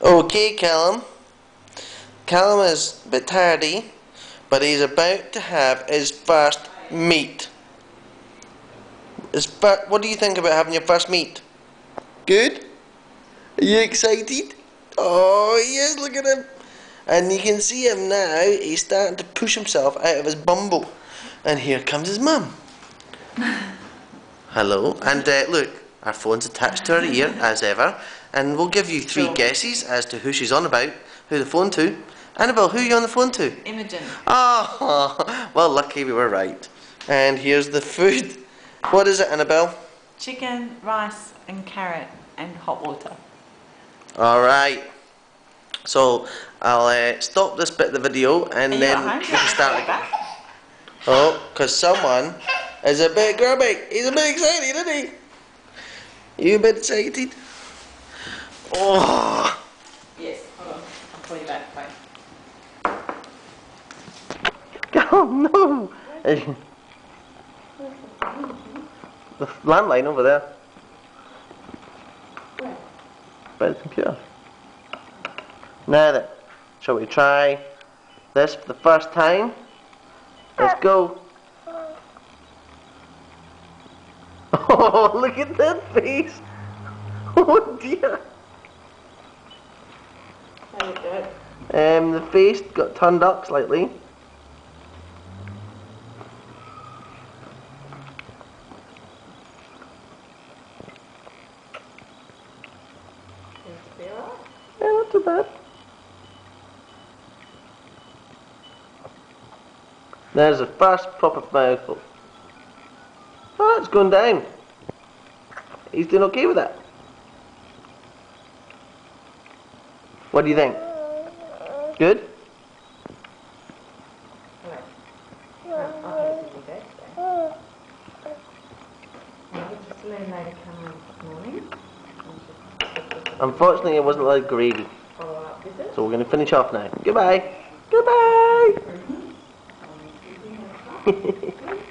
Okay, Calum. Calum is a bit tardy, but he's about to have his first meet. What do you think about having your first meet? Good? Are you excited? Oh, he is, look at him. And you can see him now, he's starting to push himself out of his bumble. And here comes his mum. Hello, and look, our phone's attached to her ear, as ever. And we'll give you 3 guesses as to who she's on about, who the phone to. Annabelle, who are you on the phone to? Imogen. Oh, well, lucky we were right. And here's the food. What is it, Annabelle? Chicken, rice and carrot and hot water. Alright. So, I'll stop this bit of the video and then we can start again. Oh, because someone is a bit grubby. He's a bit excited, isn't he? You a bit excited? Oh. Yes, hold on. I'll call you back. Bye. Oh no! The landline over there. Where? By the computer. Now then, shall we try this for the first time? Let's go. Oh, look at that face! Oh dear! How did it go? The face got turned up slightly. Yeah, not too bad. There's the first proper mouthful. Oh, it's going down. He's doing okay with that. What do you think? Good? Unfortunately, it wasn't like gravy. So we're going to finish off now. Goodbye. Goodbye.